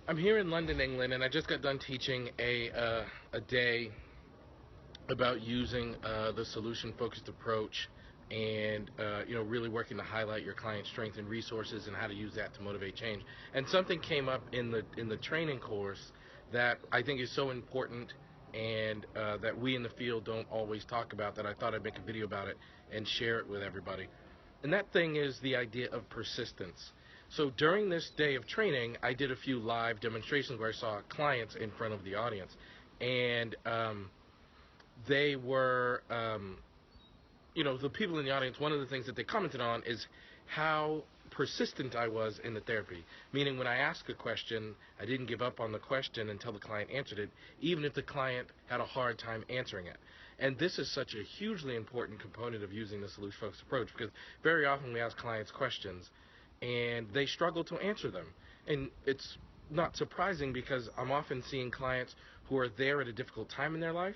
I'm here in London, England, and I just got done teaching a day about using the solution-focused approach, and really working to highlight your client's strengths and resources and how to use that to motivate change. And something came up in the training course that I think is so important, and that we in the field don't always talk about, that I thought I'd make a video about it and share it with everybody. And that thing is the idea of persistence. So during this day of training, I did a few live demonstrations where I saw clients in front of the audience, and they were, the people in the audience, one of the things that they commented on is how persistent I was in the therapy. Meaning, when I asked a question, I didn't give up on the question until the client answered it, even if the client had a hard time answering it. And this is such a hugely important component of using the solution-focused approach, because very often we ask clients questions and they struggle to answer them. And it's not surprising, because I'm often seeing clients who are there at a difficult time in their life,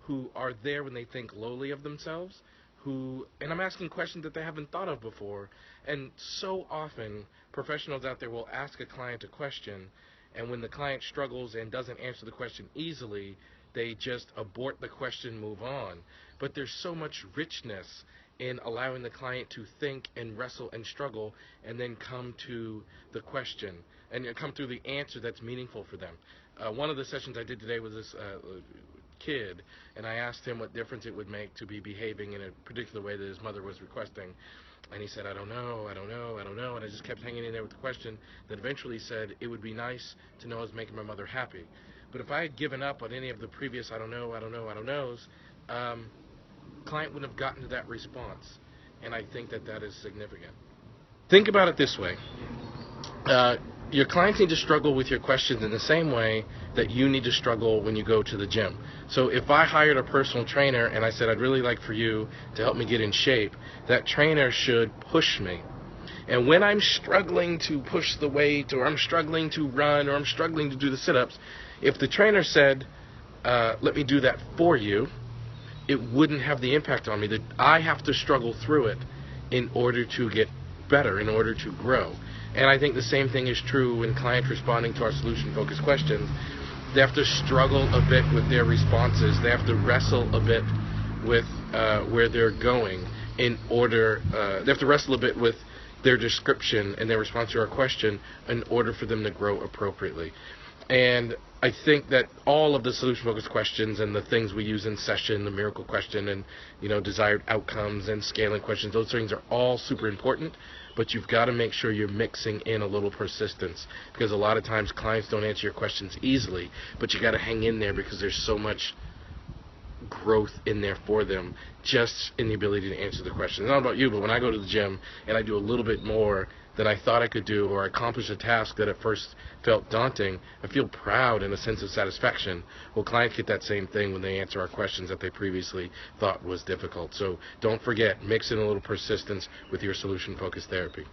who are there when they think lowly of themselves, and I'm asking questions that they haven't thought of before. And so often professionals out there will ask a client a question, and when the client struggles and doesn't answer the question easily, they just abort the question, move on. But there's so much richness in allowing the client to think and wrestle and struggle, and then come to the question and come through the answer that's meaningful for them. One of the sessions I did today was this kid, and I asked him what difference it would make to be behaving in a particular way that his mother was requesting. And he said, I don't know, and I just kept hanging in there with the question that eventually said, it would be nice to know I was making my mother happy. But if I had given up on any of the previous I don't knows, client wouldn't have gotten to that response. And I think that is significant. Think about it this way. Your clients need to struggle with your questions in the same way that you need to struggle when you go to the gym. So if I hired a personal trainer and I said, I'd really like for you to help me get in shape, that trainer should push me. And when I'm struggling to push the weight, or I'm struggling to run, or I'm struggling to do the sit-ups, if the trainer said, let me do that for you, it wouldn't have the impact on me. That I have to struggle through it in order to get better, in order to grow. And I think the same thing is true when clients responding to our solution-focused questions. They have to struggle a bit with their responses. They have to wrestle a bit with where they're going in order. They have to wrestle a bit with their description and their response to our question in order for them to grow appropriately. And I think that all of the solution-focused questions and the things we use in session, the miracle question and desired outcomes and scaling questions, those things are all super important, but you've got to make sure you're mixing in a little persistence, because a lot of times clients don't answer your questions easily, but you got to hang in there because there's so much growth in there for them just in the ability to answer the question. It's not about you, but when I go to the gym and I do a little bit more than I thought I could do, or I accomplish a task that at first felt daunting, I feel proud and a sense of satisfaction. Well, clients get that same thing when they answer our questions that they previously thought was difficult. So don't forget, mix in a little persistence with your solution-focused therapy.